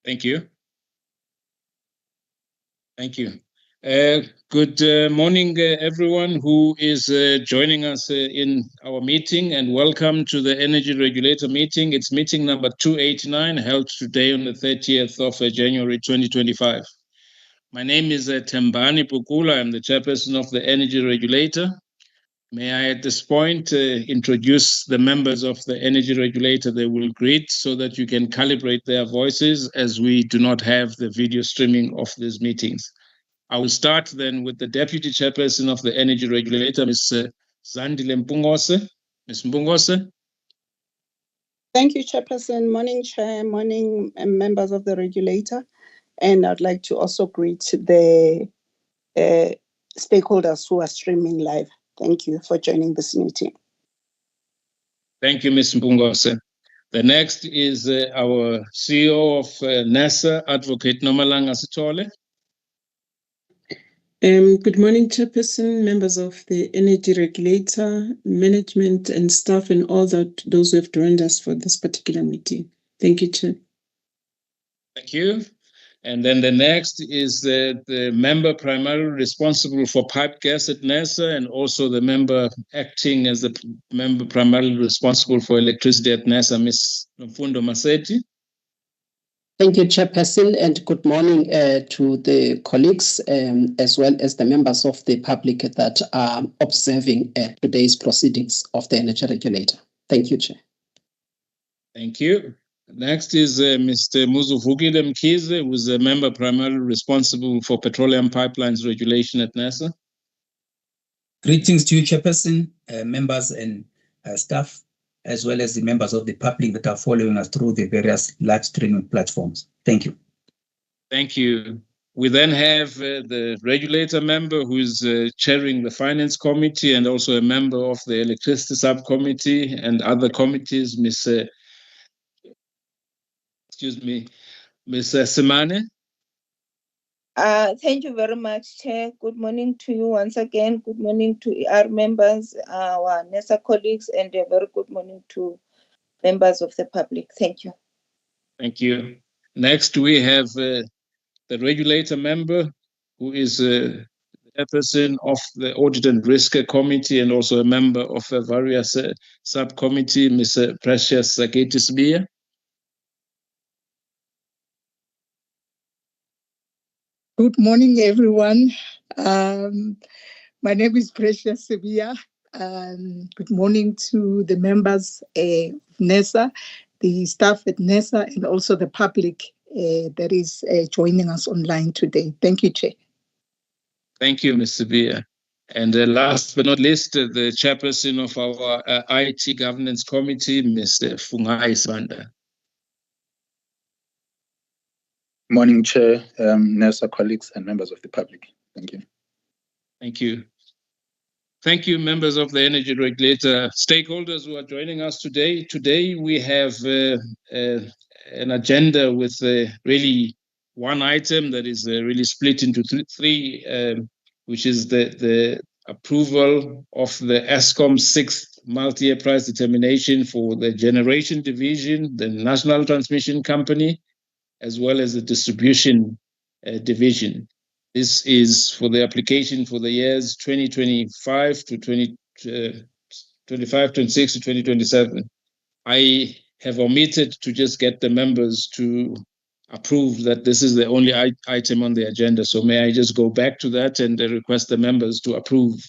Thank you. Thank you. Good morning, everyone who is joining us in our meeting, and welcome to the Energy Regulator meeting. It's meeting number 289, held today on the 30th of January 2025. My name is Tembani Pukula. I'm the chairperson of the Energy Regulator. May I at this point introduce the members of the Energy Regulator they will greet so that you can calibrate their voices, as we do not have the video streaming of these meetings. I will start then with the Deputy Chairperson of the Energy Regulator, Ms. Zandile Mpungose. Ms. Mpungose. Thank you, Chairperson. Morning, Chair. Morning, members of the Regulator. And I'd like to also greet the stakeholders who are streaming live. Thank you for joining this meeting. Thank you, Ms. Mpungose. The next is our CEO of NESA, Advocate Nomalanga Sithole. Good morning, Chairperson, members of the Energy Regulator, management and staff, and all those who have joined us for this particular meeting. Thank you, Chair. Thank you. And then the next is the member primarily responsible for pipe gas at NESA, and also the member acting as the member primarily responsible for electricity at NESA, Ms. Mfundo Maseti. Thank you, Chairperson, and good morning to the colleagues as well as the members of the public that are observing today's proceedings of the Energy Regulator. Thank you, Chair. Thank you. Next is Mr. Muzuvukile Mkhize, who is a member primarily responsible for petroleum pipelines regulation at NESA. Greetings to you, Chairperson, members and staff, as well as the members of the public that are following us through the various live streaming platforms. Thank you. Thank you. We then have the regulator member who is chairing the Finance Committee and also a member of the Electricity Subcommittee and other committees, Ms. Simane. Thank you very much, Chair. Good morning to you once again. Good morning to ER members, our NESA colleagues, and a very good morning to members of the public. Thank you. Thank you. Next, we have the regulator member who is the chairperson of the Audit and Risk Committee and also a member of the various subcommittee, Ms. Precious Saketi-Sibiya. Good morning, everyone. My name is Precious Sibiya. Good morning to the members of NESA, the staff at NESA, and also the public that is joining us online today. Thank you, Chair. Thank you, Ms. Sibiya. And last but not least, the chairperson of our IT Governance Committee, Mr. Fungai Sibanda. Morning, Chair, NESA colleagues and members of the public. Thank you. Thank you. Thank you, members of the Energy Regulator, stakeholders who are joining us today. Today we have an agenda with really one item that is really split into three, which is the approval of the ESCOM 6th multi-year price determination for the generation division, the National Transmission Company, as well as the distribution division. This is for the application for the years 2025 to 2025, 26 to 2027. I have omitted to just get the members to approve that this is the only item on the agenda. So may I just go back to that and request the members to approve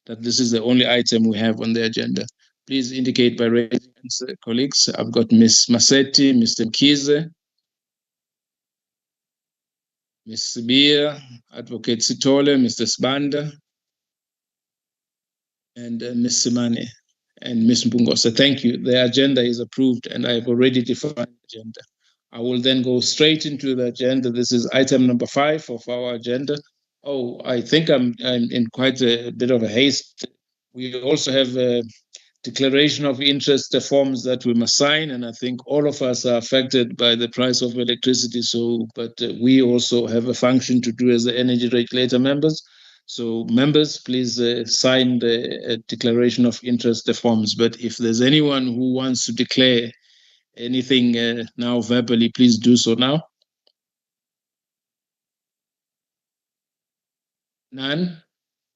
that this is the only item we have on the agenda. Please indicate by raising hands, colleagues. I've got Ms. Maseti, Mr. Mkhize, Ms. Sibiya, Advocate Sithole, Mr. Sibanda, and Ms. Simane and Ms. Mpungose. Thank you. The agenda is approved and I've already defined the agenda. I will then go straight into the agenda. This is item number 5 of our agenda. Oh, I think I'm in quite a bit of a haste. We also have a declaration of interest forms that we must sign, and I think all of us are affected by the price of electricity. So, but we also have a function to do as the Energy Regulator members. So, members, please sign the declaration of interest forms. But if there's anyone who wants to declare anything now verbally, please do so now. None.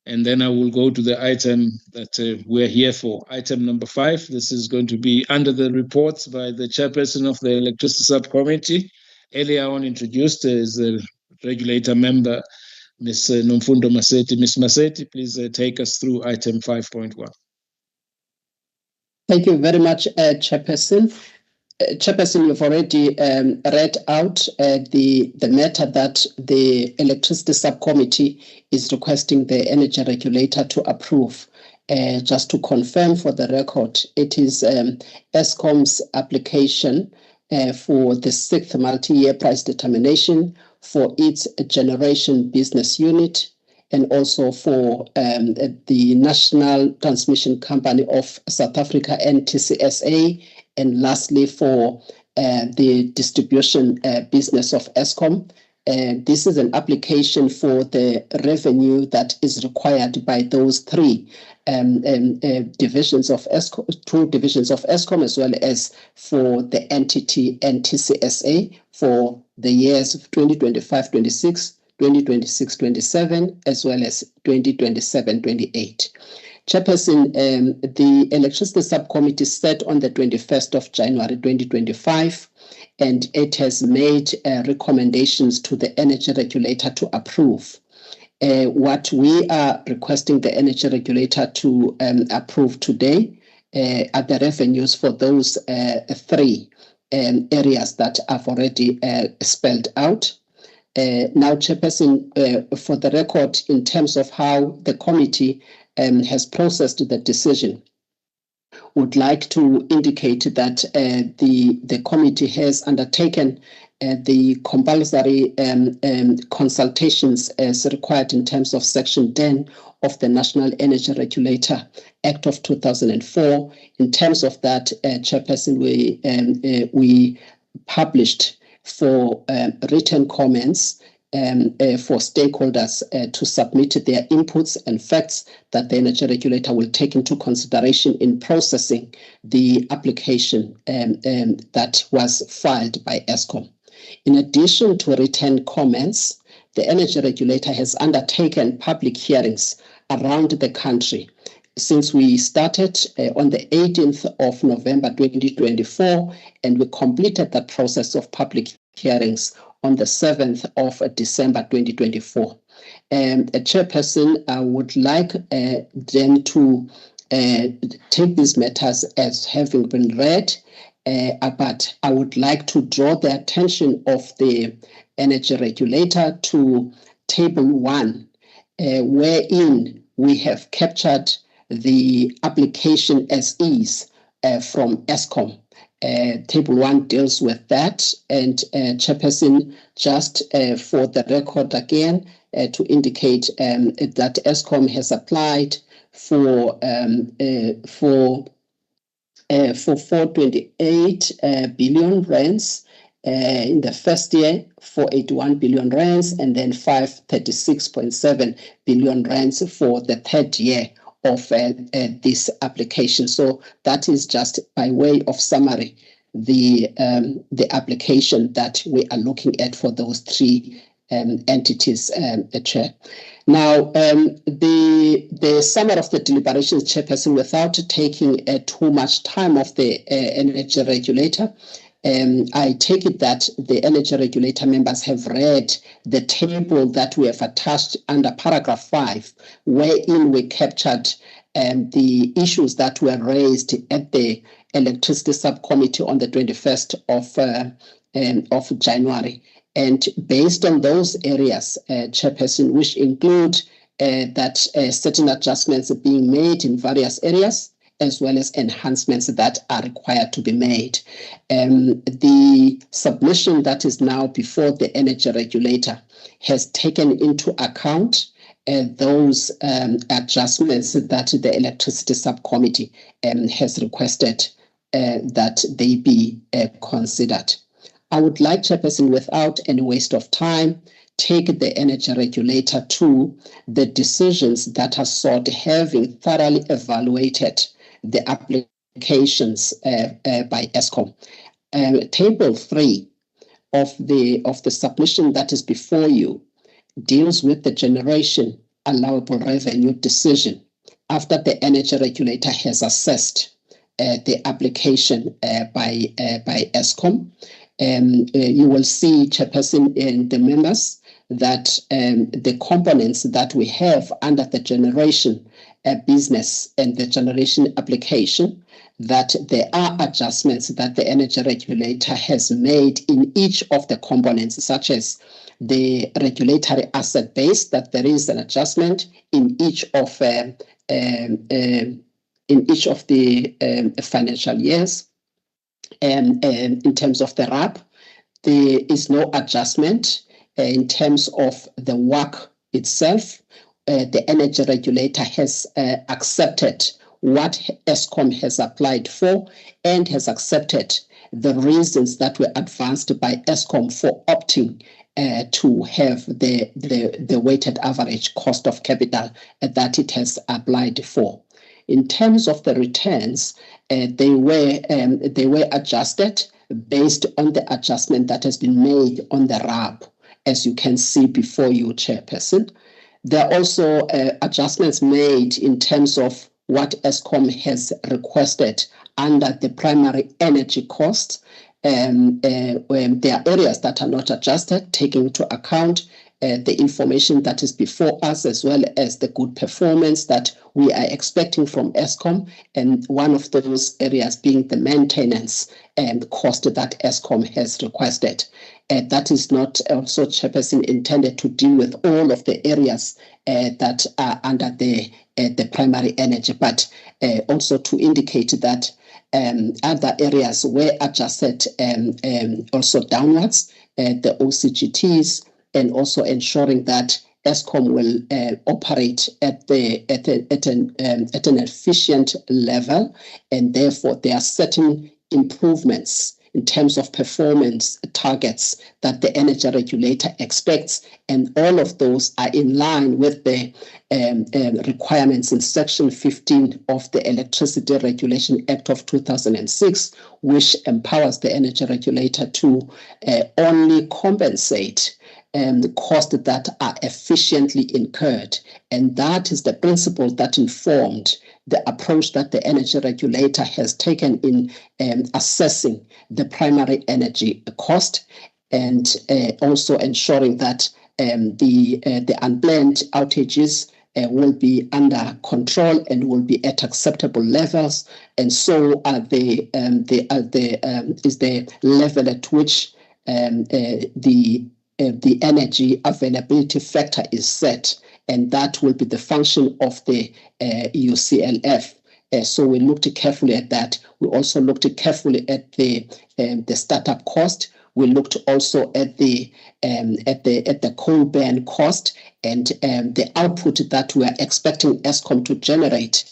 And then I will go to the item that we're here for. Item number 5. This is going to be under the reports by the chairperson of the Electricity Subcommittee. Earlier on introduced as the regulator member, Ms. Nomfundo Maseti. Ms. Maseti, please take us through item 5.1. Thank you very much, Chairperson. Chairperson, you've already read out the matter that the Electricity Subcommittee is requesting the Energy Regulator to approve. Just to confirm for the record, it is Eskom's application for the 6th multi-year price determination for its generation business unit, and also for the National Transmission Company of South Africa, NTCSA, and lastly for the distribution business of Eskom. This is an application for the revenue that is required by those three divisions of Eskom, 2 divisions of Eskom, as well as for the entity NTCSA for the years of 2025-26, 2026-27, as well as 2027-28. Chairperson, the Electricity Subcommittee sat on the 21st of January 2025, and it has made recommendations to the Energy Regulator to approve. What we are requesting the Energy Regulator to approve today are the revenues for those 3 areas that I've already spelled out. Now, Chairperson, for the record, in terms of how the committee has processed the decision, would like to indicate that the committee has undertaken the compulsory consultations as required in terms of Section 10 of the National Energy Regulator Act of 2004. In terms of that, Chairperson, we published for written comments for stakeholders to submit their inputs and facts that the Energy Regulator will take into consideration in processing the application that was filed by Eskom. In addition to written comments, the Energy Regulator has undertaken public hearings around the country since we started on the 18th of November 2024, and we completed that process of public hearings on the 7th of December 2024. A chairperson would like them to take these matters as having been read, but I would like to draw the attention of the Energy Regulator to Table 1, wherein we have captured the application as is from Eskom. Table 1 deals with that, and Chairperson, just for the record again, to indicate that Eskom has applied for 428 billion rands in the first year, 481 billion rands, and then 536.7 billion rands for the third year of this application. So that is just by way of summary the application that we are looking at for those 3 entities, Chair. Now, the summary of the deliberations, Chairperson, without taking too much time of the Energy Regulator, I take it that the Energy Regulator members have read the table that we have attached under paragraph 5, wherein we captured the issues that were raised at the Electricity Subcommittee on the 21st of January. And based on those areas, Chairperson, which include that certain adjustments are being made in various areas, as well as enhancements that are required to be made. The submission that is now before the Energy Regulator has taken into account those adjustments that the Electricity Subcommittee has requested that they be considered. I would like, Chairperson, without any waste of time, take the Energy Regulator to the decisions that are sought, having thoroughly evaluated the applications by Eskom. Table 3 of the submission that is before you deals with the generation allowable revenue decision after the energy regulator has assessed the application by Eskom. You will see, Chairperson and the members, that the components that we have under the generation business and the generation application, that there are adjustments that the energy regulator has made in each of the components, such as the regulatory asset base, that there is an adjustment in each of the financial years. And in terms of the RAP, there is no adjustment in terms of the work itself. The energy regulator has accepted what Eskom has applied for and has accepted the reasons that were advanced by Eskom for opting to have the weighted average cost of capital that it has applied for. In terms of the returns, they were adjusted based on the adjustment that has been made on the RAB, as you can see before you, Chairperson. There are also adjustments made in terms of what Eskom has requested under the primary energy cost. When there are areas that are not adjusted, taking into account the information that is before us, as well as the good performance that we are expecting from Eskom, and one of those areas being the maintenance and cost that Eskom has requested. That is not also, Chairperson, intended to deal with all of the areas that are under the primary energy, but also to indicate that other areas were adjusted also downwards, the OCGTs, and also ensuring that Eskom will operate at an efficient level, and therefore there are certain improvements in terms of performance targets that the energy regulator expects, and all of those are in line with the requirements in Section 15 of the Electricity Regulation Act of 2006, which empowers the energy regulator to only compensate the costs that are efficiently incurred. And that is the principle that informed the approach that the energy regulator has taken in assessing the primary energy cost, and also ensuring that the unplanned outages will be under control and will be at acceptable levels, and so are the level at which the energy availability factor is set, and that will be the function of the UCLF. So we looked carefully at that. We also looked carefully at the startup cost. We looked also at the coal ban cost and the output that we are expecting Eskom to generate,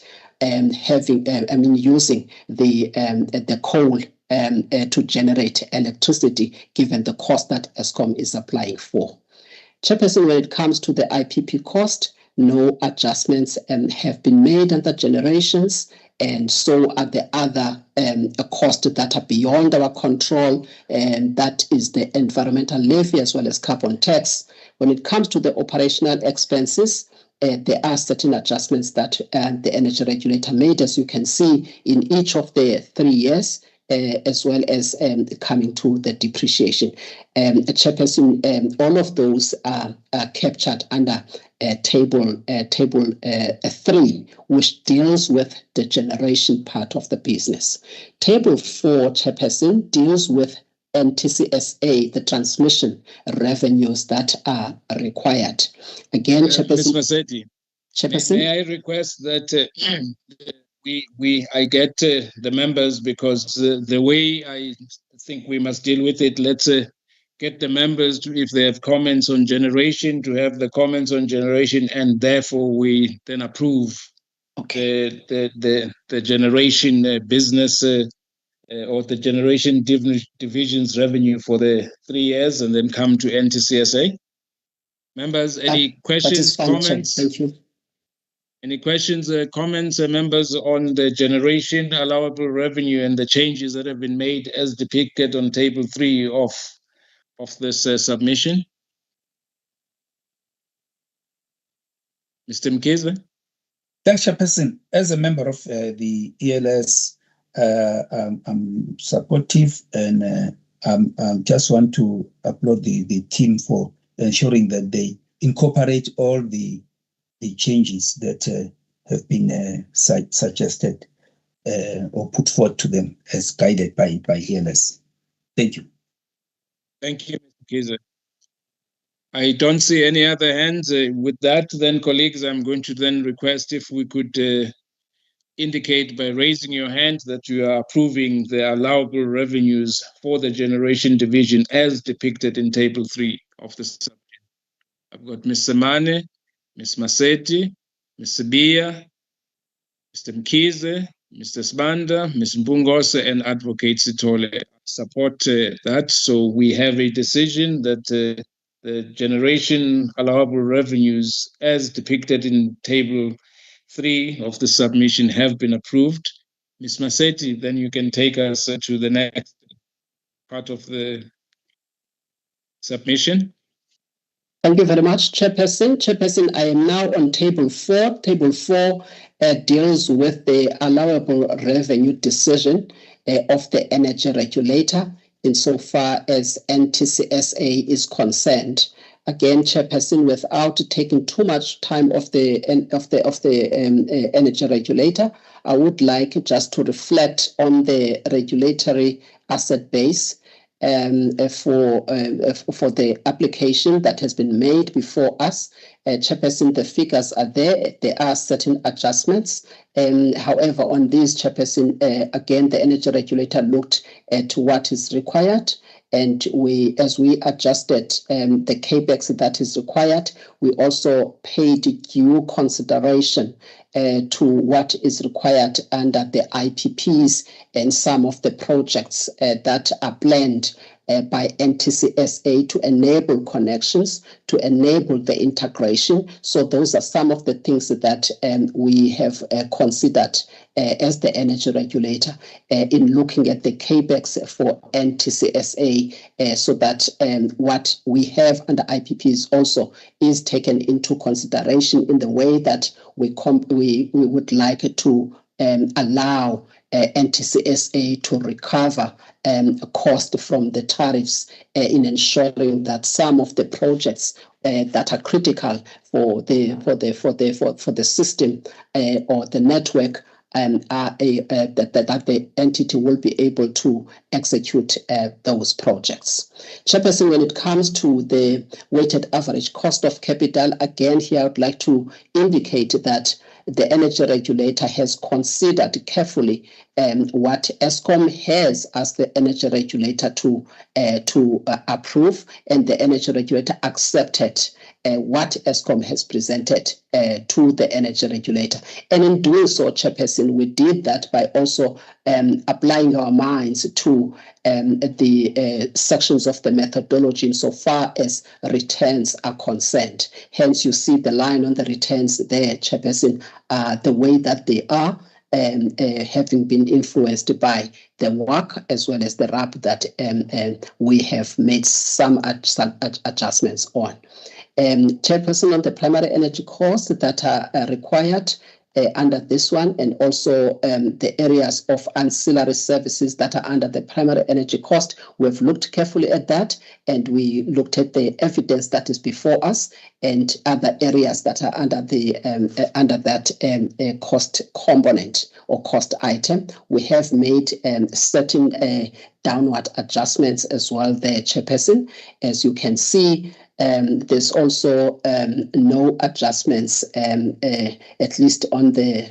using the coal to generate electricity, given the cost that Eskom is applying for. Chairperson, when it comes to the IPP cost, no adjustments have been made under generations, and so are the other costs that are beyond our control, and that is the environmental levy as well as carbon tax. When it comes to the operational expenses, there are certain adjustments that the energy regulator made, as you can see, in each of the 3 years, as well as coming to the depreciation. Chairperson, all of those are captured under table 3, which deals with the generation part of the business. Table 4, Chairperson, deals with NTCSA, the transmission revenues that are required. Again, Chairperson. Ms. Masetti, Chairperson, may I request that I get the members, because the way I think we must deal with it, let's get the members to, if they have comments on generation, to have the comments on generation, and therefore we then approve the generation business or the generation division's revenue for the 3 years, and then come to NTCSA. Members, any questions, comments? Thank you. Any questions, comments, members, on the generation allowable revenue and the changes that have been made as depicted on table 3 of this submission? Mr. Mkhize? Thanks, Chairperson. As a member of the ELS, I'm supportive and just want to applaud the team for ensuring that they incorporate all the changes that have been suggested or put forward to them as guided by ELS. Thank you. Thank you, Mr. Mkhize. I don't see any other hands. With that, then, colleagues, I'm going to then request if we could indicate by raising your hand that you are approving the allowable revenues for the generation division as depicted in Table 3 of the subject. I've got Ms. Samane, Ms. Maseti, Ms. Sabia, Mr. Mkhize, Mr. Sbanda, Ms. Mbungose, and Advocate Sitole. Support that. So we have a decision that the generation allowable revenues as depicted in Table 3 of the submission have been approved. Ms. Maseti, then you can take us to the next part of the submission. Thank you very much, Chairperson. Chairperson, I am now on Table 4. Table 4 deals with the allowable revenue decision of the energy regulator insofar as NTCSA is concerned. Again, Chairperson, without taking too much time of the energy regulator, I would like just to reflect on the regulatory asset base for the application that has been made before us. Chairperson, the figures are there. There are certain adjustments. However, on these, Chairperson, again, the energy regulator looked at what is required. And as we adjusted the CAPEX that is required, we also paid due consideration to what is required under the IPPs and some of the projects that are planned by NTCSA to enable connections, to enable the integration. So those are some of the things that we have considered as the energy regulator in looking at the CAPEX for NTCSA so that what we have under IPPs also is taken into consideration in the way that we would like to allow NTCSA to recover cost from the tariffs in ensuring that some of the projects that are critical for the system or the network that the entity will be able to execute those projects. Chairperson, when it comes to the weighted average cost of capital, again, here I would like to indicate that the energy regulator has considered carefully what ESCOM has as the energy regulator to approve, and the energy regulator accepted what ESCOM has presented to the energy regulator. And in doing so, Chairperson, we did that by also applying our minds to the sections of the methodology insofar as returns are concerned. Hence, you see the line on the returns there, Chairperson, the way that they are, having been influenced by the work as well as the RAP that we have made some adjustments on. Chairperson, on the primary energy costs that are required under this one, and also the areas of ancillary services that are under the primary energy cost. We've looked carefully at that, and we looked at the evidence that is before us and other areas that are under the under that cost component or cost item. We have made certain downward adjustments as well there, Chairperson. As you can see, there's also no adjustments, at least on the,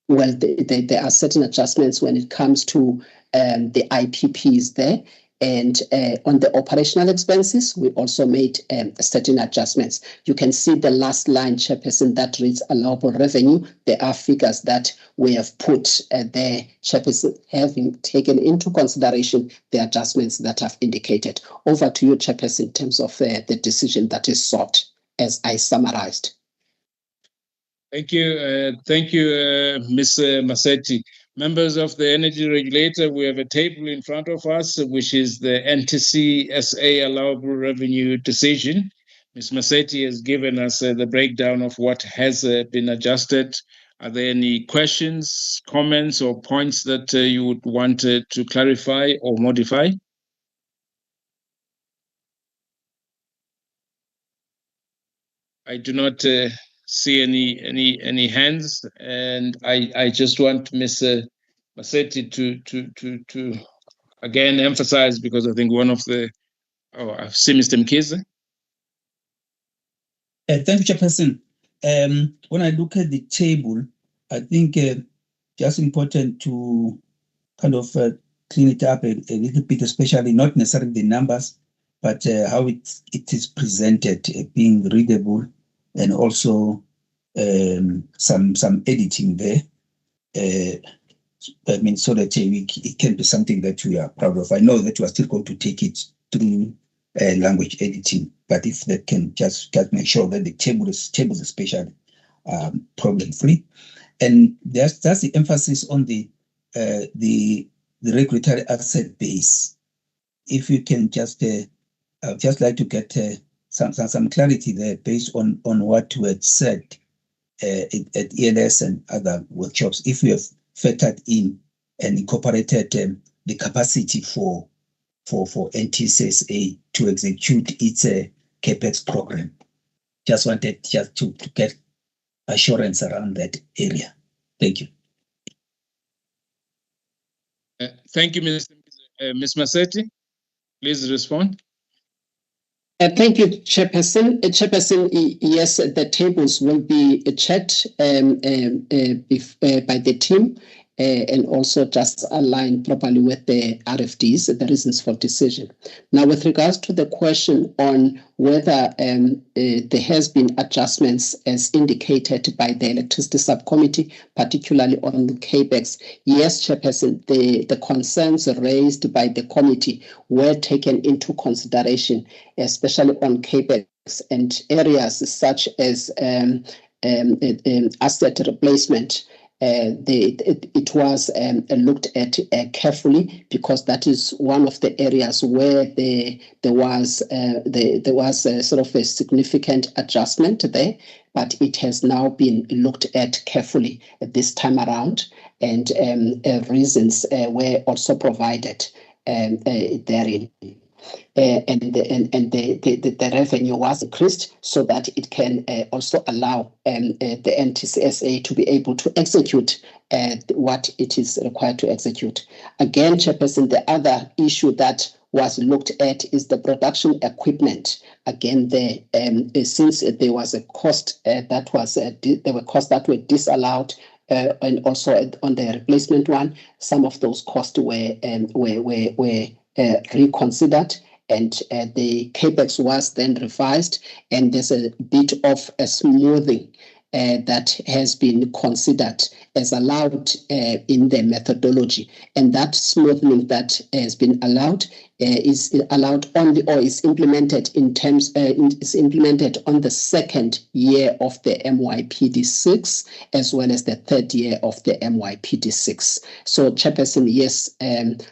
well, there are certain adjustments when it comes to the IPPs there. And on the operational expenses, we also made certain adjustments. You can see the last line, Chairperson, that reads allowable revenue. There are figures that we have put there, Chairperson, having taken into consideration the adjustments that I've indicated. Over to you, Chairperson, in terms of the decision that is sought, as I summarized. Thank you, Ms. Maseti. Members of the Energy Regulator, we have a table in front of us, which is the NTCSA allowable revenue decision. Ms. Maseti has given us the breakdown of what has been adjusted. Are there any questions, comments, or points that you would want to clarify or modify? I do not see any hands, and I just want Ms. Maseti to again emphasize, because I think one of the I see Mr. Mkhize. Thank you, Chairperson. When I look at the table, I think just important to kind of clean it up a little bit, especially not necessarily the numbers, but how it is presented, being readable, and also some editing there. I mean, so that it can be something that we are proud of. I know that we are still going to take it through language editing, but if that can just make sure that the tables especially problem-free. And that's the emphasis on the regulatory asset base. If you can just like to get some clarity there based on what we had said at ELS and other workshops. If we have factored in and incorporated the capacity for NTCSA to execute its CAPEX program. Just wanted to get assurance around that area. Thank you. Thank you, Ms. Maseti. Please respond. Thank you, Chairperson. Chairperson, yes, the tables will be checked by the team and also just aligned properly with the RFDs, the reasons for decision. Now, with regards to the question on whether there has been adjustments as indicated by the electricity subcommittee, particularly on the CAPEX, yes, Chairperson, the concerns raised by the committee were taken into consideration, especially on CAPEX and areas such as asset replacement. It was looked at carefully, because that is one of the areas where there was sort of a significant adjustment there, but it has now been looked at carefully this time around, and reasons were also provided therein. And the revenue was increased so that it can also allow the NTCSA to be able to execute what it is required to execute. Again, Chairperson, the other issue that was looked at is the production equipment. Again, since there was a cost there were costs that were disallowed, and also on the replacement one, some of those costs were reconsidered, and the CAPEX was then revised, and there's a bit of a smoothing that has been considered as allowed in the methodology, and that smoothing that has been allowed is allowed only, or is implemented is implemented on the second year of the MYPD6 as well as the third year of the MYPD6. So, Chairperson, yes,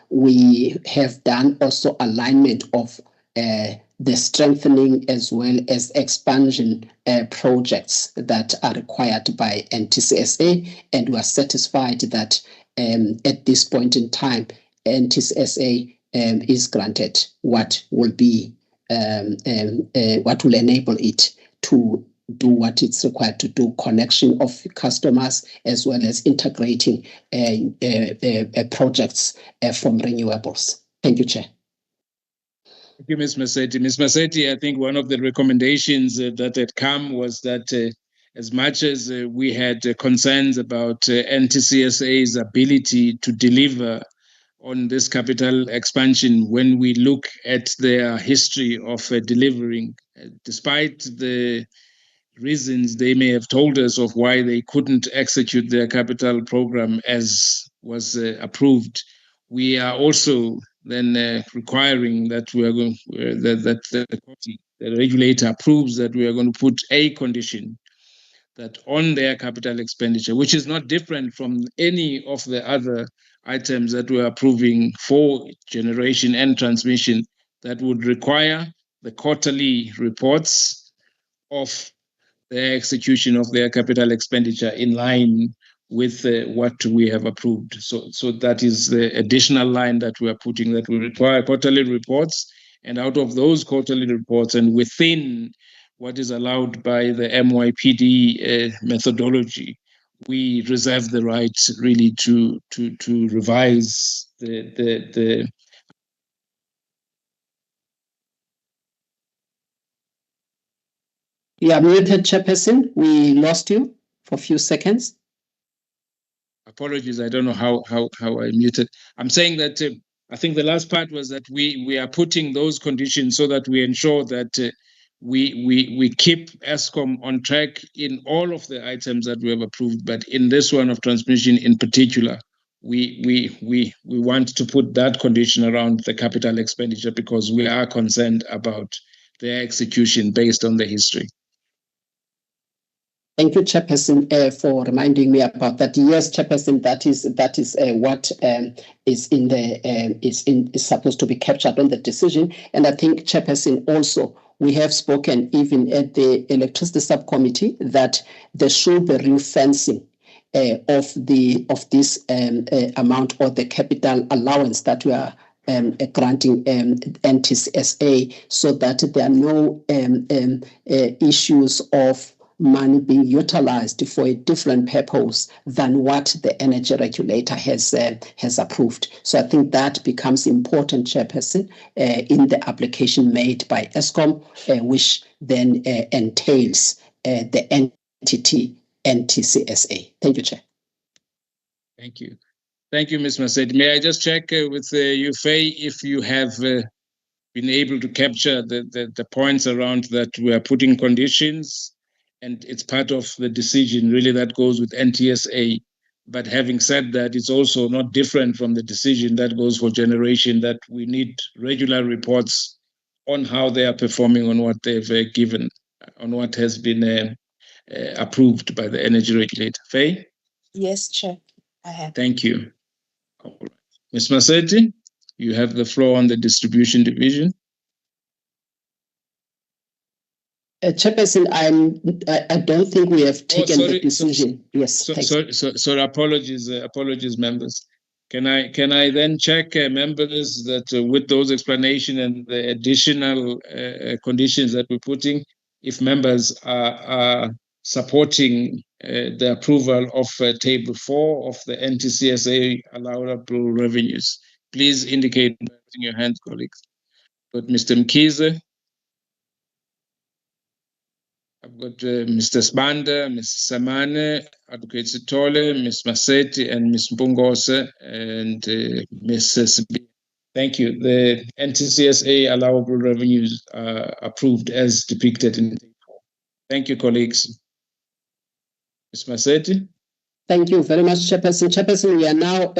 we have done also alignment of the strengthening as well as expansion projects that are required by NTCSA, and we are satisfied that at this point in time, NTCSA is granted what will be what will enable it to do what it's required to do, connection of customers as well as integrating projects from renewables. Thank you, Chair. Thank you, Ms. Maseti. Ms. Maseti, I think one of the recommendations that had come was that as much as we had concerns about NTCSA's ability to deliver on this capital expansion, when we look at their history of delivering, despite the reasons they may have told us of why they couldn't execute their capital program as was approved, we are also then requiring that we are going that the regulator approves that we are going to put a condition that on their capital expenditure, which is not different from any of the other items that we're approving for generation and transmission, that would require the quarterly reports of the execution of their capital expenditure in line with what we have approved. So that is the additional line that we are putting, that we require quarterly reports, and out of those quarterly reports and within what is allowed by the MYPD methodology, we reserve the right really to revise the You are muted, Chairperson. We lost you for a few seconds. Apologies, I don't know how I muted. I'm saying that I think the last part was that we are putting those conditions so that we ensure that we keep Eskom on track in all of the items that we have approved, but in this one of transmission in particular, we want to put that condition around the capital expenditure because we are concerned about their execution based on the history. Thank you, Chairperson, for reminding me about that. Yes, Chairperson, that is what is supposed to be captured on the decision. And I think, Chairperson, also we have spoken even at the electricity subcommittee that there should be ring-fencing of this amount or the capital allowance that we are granting NTCSA, so that there are no issues of money being utilized for a different purpose than what the energy regulator has approved. So I think that becomes important, Chairperson, in the application made by Eskom, which then entails the entity NTCSA. Thank you, Chair. Thank you. Thank you, Ms. Maseti. May I just check with you, Faye, if you have been able to capture the points around that we are putting conditions, and it's part of the decision really that goes with NTSA. But having said that, it's also not different from the decision that goes for generation, that we need regular reports on how they are performing, on what they've given, on what has been approved by the energy regulator. Faye? Yes, Chair, I have. Thank you. All right. Ms. Maseti, you have the floor on the distribution division. Chairperson, I don't think we have taken the decision. Sorry, apologies, members. Can I then check, members, that with those explanations and the additional conditions that we're putting, if members are supporting the approval of Table 4 of the NTCSA allowable revenues? Please indicate by raising your hand, colleagues. Got Mr. Mkhize. I've got Mr. Sbanda, Mrs. Samane, Advocate Sitole, Ms. Maseti, and Ms. Mbungose, and Ms. Sibi. Thank you. The NTCSA allowable revenues are approved as depicted in Table 4. Thank you, colleagues. Ms. Maseti. Thank you very much, Chairperson. Chairperson, we are now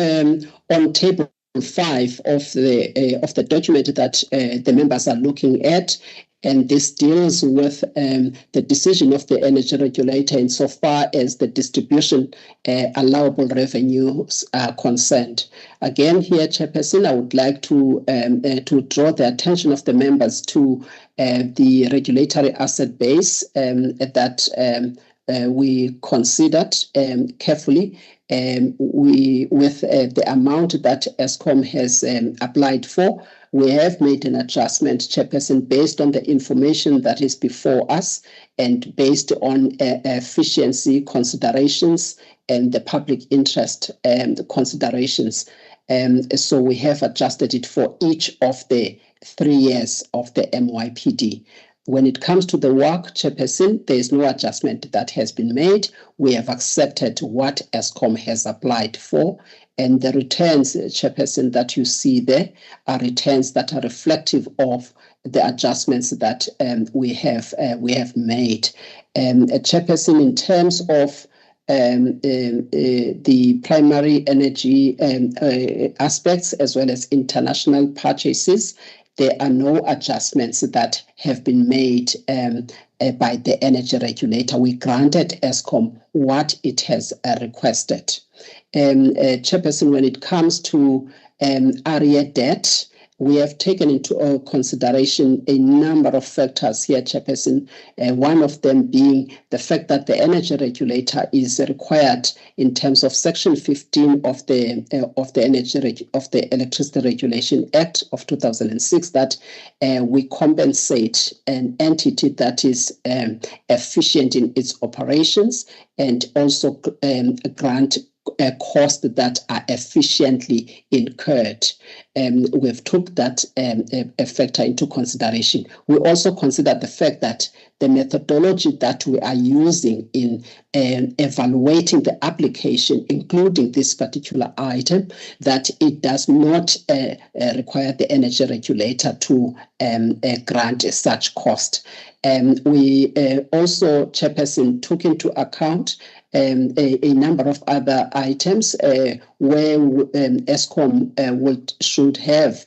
on Table 5 of the document that the members are looking at. And this deals with the decision of the energy regulator insofar as the distribution allowable revenues are concerned. Again, here, Chairperson, I would like to draw the attention of the members to the regulatory asset base that we considered carefully with the amount that Eskom has applied for. We have made an adjustment, Chairperson, based on the information that is before us and based on efficiency considerations and the public interest considerations. So we have adjusted it for each of the 3 years of the MYPD. When it comes to the work, Chairperson, there is no adjustment that has been made. We have accepted what Eskom has applied for, and the returns, Chairperson, that you see there are returns that are reflective of the adjustments that we have made. Chairperson, in terms of the primary energy aspects as well as international purchases, there are no adjustments that have been made by the energy regulator. We granted Eskom what it has requested. Chairperson, when it comes to area debt, we have taken into consideration a number of factors here, Chairperson. One of them being the fact that the energy regulator is required in terms of Section 15 of the Electricity Regulation Act of 2006 that we compensate an entity that is efficient in its operations and also grant costs that are efficiently incurred. We've took that a factor into consideration. We also consider the fact that the methodology that we are using in evaluating the application, including this particular item, that it does not require the energy regulator to grant such cost. We also, Chairperson, took into account a number of other items where Eskom should have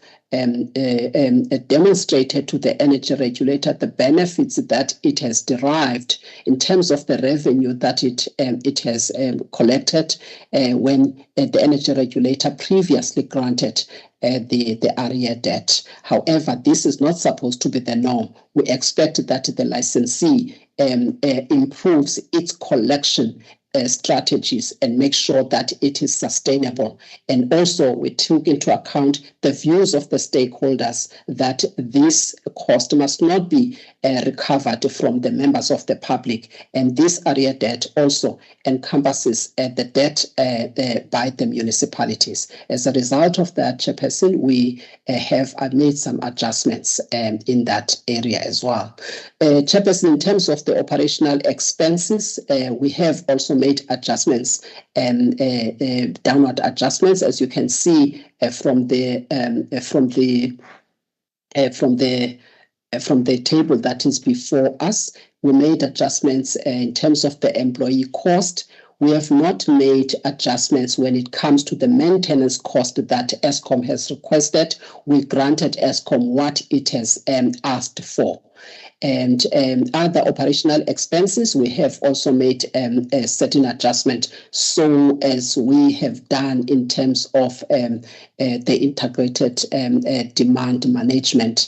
demonstrated to the energy regulator the benefits that it has derived in terms of the revenue that it has collected when the energy regulator previously granted the area debt. However, this is not supposed to be the norm. We expect that the licensee improves its collection strategies and make sure that it is sustainable. And also we took into account the views of the stakeholders that this cost must not be recovered from the members of the public. And this area debt also encompasses the debt by the municipalities. As a result of that, Chairperson, we have made some adjustments in that area as well. Chairperson, in terms of the operational expenses, we have also made adjustments and downward adjustments, as you can see from the table that is before us. We made adjustments in terms of the employee cost. We have not made adjustments when it comes to the maintenance cost that Eskom has requested. We granted Eskom what it has asked for. And other operational expenses, we have also made a certain adjustment, so as we have done in terms of the integrated demand management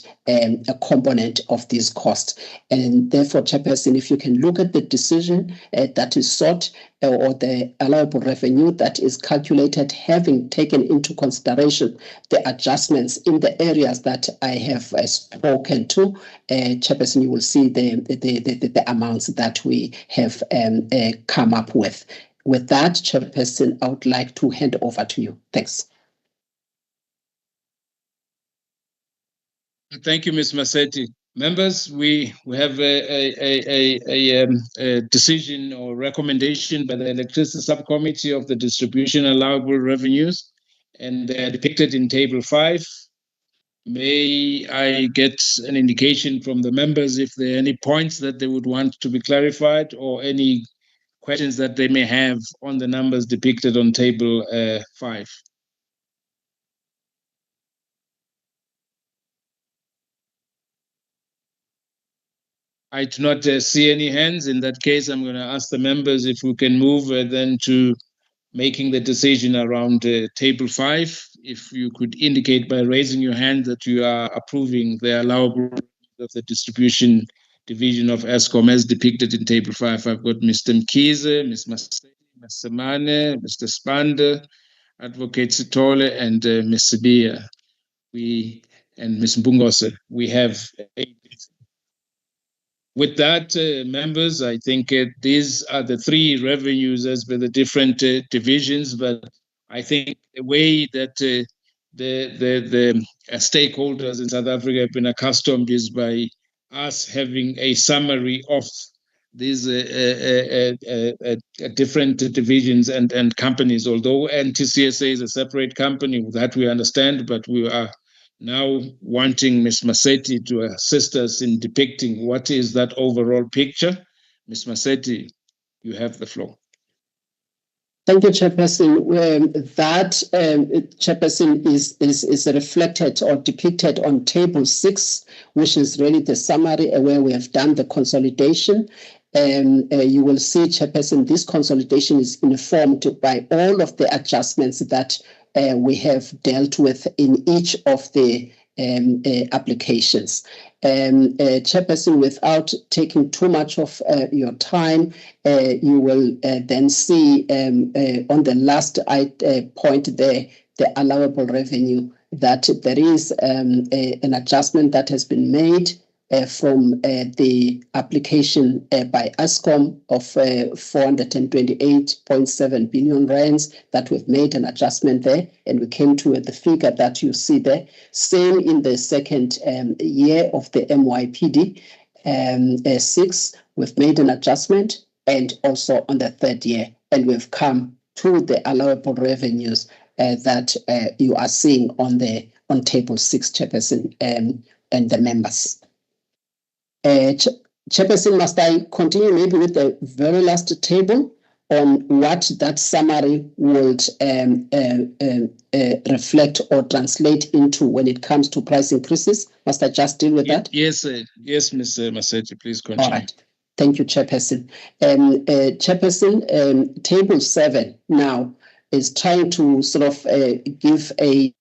component of these costs. And therefore, Chairperson, if you can look at the decision that is sought or the allowable revenue that is calculated, having taken into consideration the adjustments in the areas that I have spoken to, Chairperson, you will see the amounts that we have come up with. With that, Chairperson, I would like to hand over to you. Thanks. Thank you, Ms. Massetti. Members, we have a decision or recommendation by the Electricity Subcommittee of the Distribution Allowable Revenues, and they are depicted in Table 5. May I get an indication from the members if there are any points that they would want to be clarified or any questions that they may have on the numbers depicted on Table 5? I do not see any hands. In that case, I'm going to ask the members if we can move then to making the decision around Table 5. If you could indicate by raising your hand that you are approving the allowable of the distribution division of Eskom as depicted in Table 5. I've got Mr. Mkhize, Ms. Massetti, Ms. Semane, Mr. Spande, Advocate Sitole, and Ms. Sibiya. And Ms. Mbungose. We have with that, members, I think these are the three revenues as per the different divisions, but I think the way that the stakeholders in South Africa have been accustomed is by us having a summary of these different divisions and companies, although NTCSA is a separate company, that we understand, but we are now wanting Ms. Massetti to assist us in depicting what is that overall picture. Ms. Massetti, you have the floor. Thank you, Chairperson. That, Chairperson, is reflected or depicted on Table 6, which is really the summary where we have done the consolidation. You will see, Chairperson, this consolidation is informed by all of the adjustments that we have dealt with in each of the applications. Chairperson, without taking too much of your time, you will then see on the last point there, the allowable revenue, that there is an adjustment that has been made from the application by Eskom of 428.7 billion rands, that we've made an adjustment there, and we came to the figure that you see there. Same in the second year of the MYPD 6, we've made an adjustment, and also on the third year, and we've come to the allowable revenues that you are seeing on table 6, Chairperson, and the members. Chairperson, must I continue maybe with the very last table on what that summary would reflect or translate into when it comes to price increases? Must I just deal with that? Yes, yes, Mr. Maseti, please continue. All right. Thank you, Chairperson. Chairperson, table 7 now is trying to sort of give a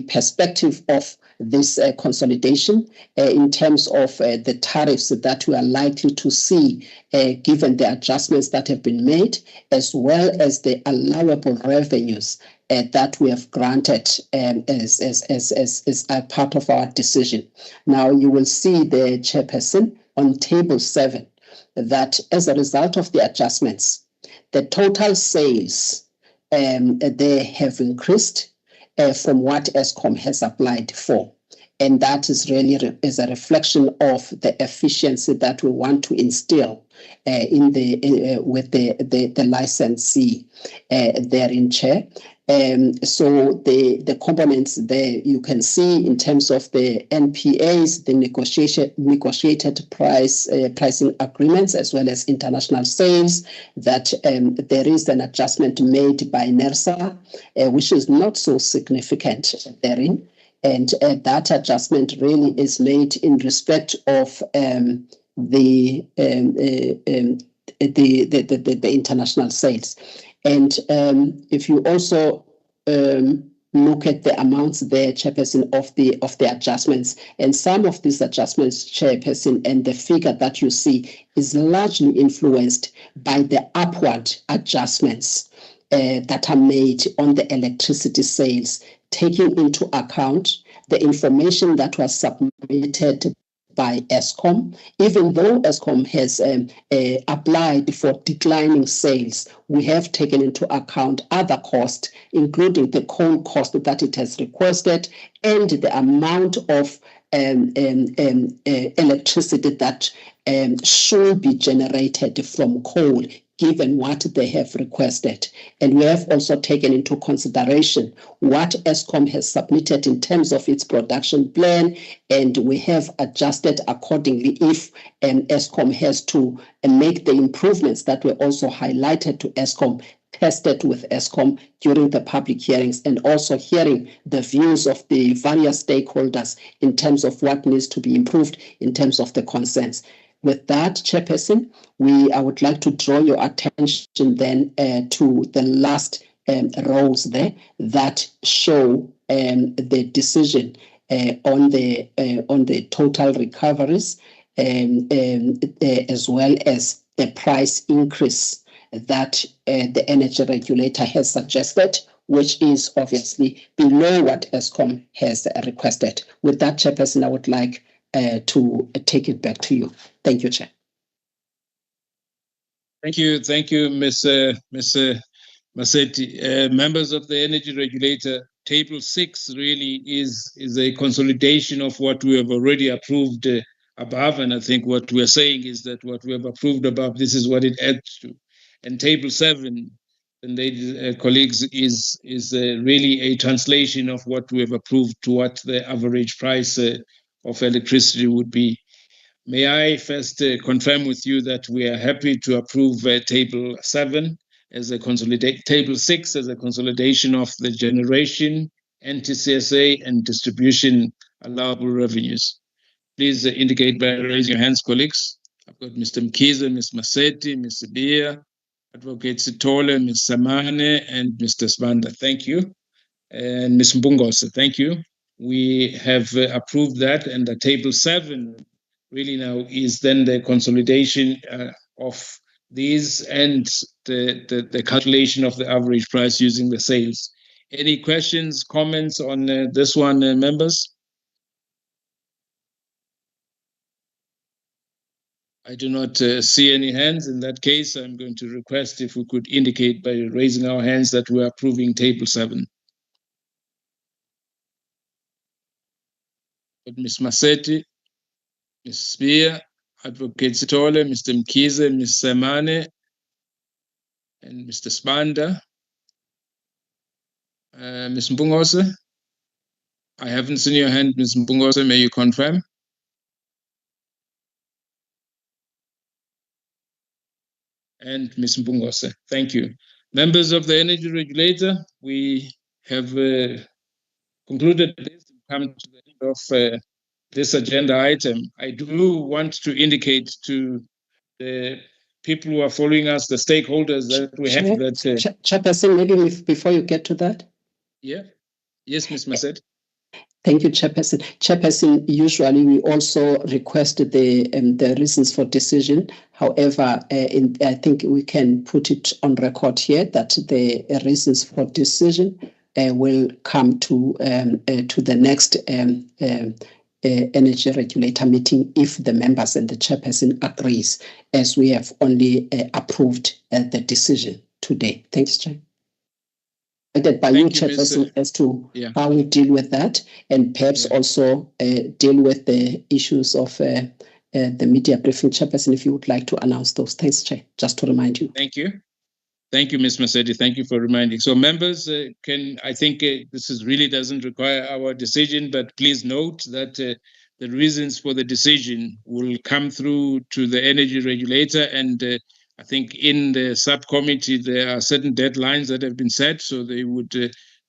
perspective of this consolidation in terms of the tariffs that we are likely to see given the adjustments that have been made, as well as the allowable revenues that we have granted as a part of our decision. Now, you will see the Chairperson on table 7 that as a result of the adjustments, the total sales they have increased from what Eskom has applied for. And that is really is a reflection of the efficiency that we want to instill in with the licensee therein, Chair. So the components there you can see in terms of the NPAs, the negotiated pricing agreements, as well as international sales, that there is an adjustment made by NERSA, which is not so significant therein. And that adjustment really is made in respect of the international sales. And if you also look at the amounts there, Chairperson, of the adjustments, and some of these adjustments, Chairperson, and the figure that you see is largely influenced by the upward adjustments that are made on the electricity sales, taking into account the information that was submitted by Eskom. Even though Eskom has applied for declining sales, we have taken into account other costs, including the coal cost that it has requested and the amount of electricity that should be generated from coal, given what they have requested. And we have also taken into consideration what Eskom has submitted in terms of its production plan, and we have adjusted accordingly if Eskom has to make the improvements that were also highlighted to Eskom, tested with Eskom during the public hearings, and also hearing the views of the various stakeholders in terms of what needs to be improved in terms of the concerns. With that, Chairperson, I would like to draw your attention then to the last rows there that show the decision on the total recoveries, as well as the price increase that the energy regulator has suggested, which is obviously below what Eskom has requested. With that, Chairperson, I would like to take it back to you. Thank you, Chair. Thank you, Mr. Maseti. Members of the Energy Regulator, Table 6 really is a consolidation of what we have already approved above, and I think what we are saying is that what we have approved above, this is what it adds to. And Table 7, and ladies, colleagues, is really a translation of what we have approved to what the average price of electricity would be. May I first confirm with you that we are happy to approve Table 7 as a Table 6 as a consolidation of the generation, NTCSA, and distribution allowable revenues. Please indicate by raising your hands, colleagues. I've got Mr. Mkhize, Ms. Maseti, Ms. Sibiya, Advocate Sithole, Ms. Samane, and Mr. Sibanda. Thank you. And Ms. Mbungose, thank you. we have approved that, and the table 7 really now is then the consolidation of these and the calculation of the average price using the sales. Any questions, comments on this one, members? I do not see any hands. In that case, I'm going to request if we could indicate by raising our hands that we're approving table 7. But Ms. Massetti, Ms. Spear, Advocate Sitole, Mr. Mkize, Ms. Semane, and Mr. Spanda. Ms. Mbungose, I haven't seen your hand, Ms. Mbungose. May you confirm? And Ms. Mbungose, thank you. Members of the Energy Regulator, we have concluded this and come to the end of this agenda item. I do want to indicate to the people who are following us, the stakeholders, that we have that. Chairperson, maybe before you get to that. Yeah. Yes, Ms. Massetti. Thank you, Chairperson. Chairperson, usually we also request the reasons for decision. However, I think we can put it on record here that the reasons for decision will come to the next energy regulator meeting if the members and the chairperson agrees, as we have only approved the decision today. Thanks, Chair. By you, Chairperson, as to how we deal with that, and perhaps also deal with the issues of the media briefing. Chairperson, if you would like to announce those. Thanks, Chair, just to remind you. Thank you. Thank you, Ms. Massetti. Thank you for reminding. So members, I think this really doesn't require our decision, but please note that the reasons for the decision will come through to the energy regulator, and I think in the subcommittee there are certain deadlines that have been set, so they would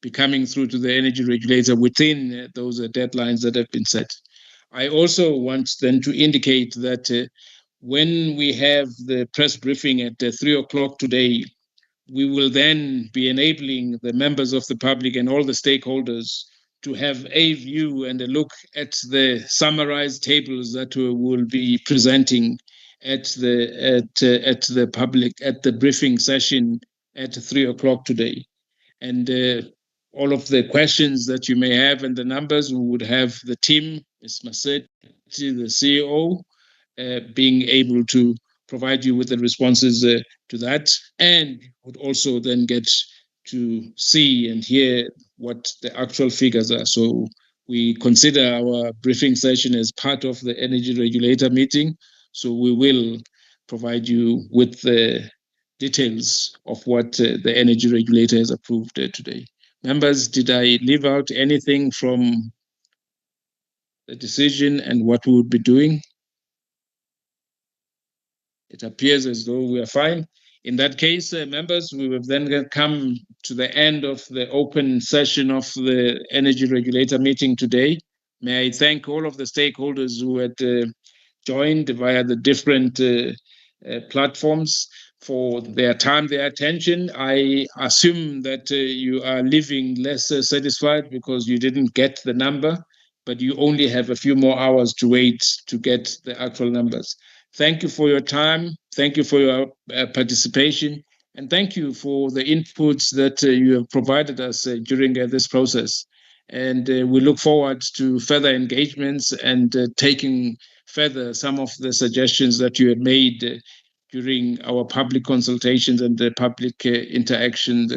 be coming through to the energy regulator within those deadlines that have been set. I also want then to indicate that when we have the press briefing at 3 o'clock today, we will then be enabling the members of the public and all the stakeholders to have a view and a look at the summarized tables that we will be presenting at the public at the briefing session at 3 o'clock today. And all of the questions that you may have and the numbers, we would have the team, Ms. Massetti, the CEO, being able to provide you with the responses to that, and would also then get to see and hear what the actual figures are. So we consider our briefing session as part of the energy regulator meeting. So we will provide you with the details of what the energy regulator has approved today. Members, did I leave out anything from the decision and what we would be doing? It appears as though we are fine. In that case, members, we will then come to the end of the open session of the energy regulator meeting today. May I thank all of the stakeholders who had joined via the different platforms for their time, their attention. I assume that you are leaving less satisfied because you didn't get the number, but you only have a few more hours to wait to get the actual numbers. Thank you for your time. Thank you for your participation. And thank you for the inputs that you have provided us during this process. And we look forward to further engagements and taking further some of the suggestions that you had made during our public consultations and the public interactions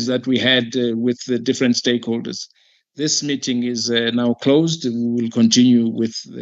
that we had with the different stakeholders. This meeting is now closed. We will continue with the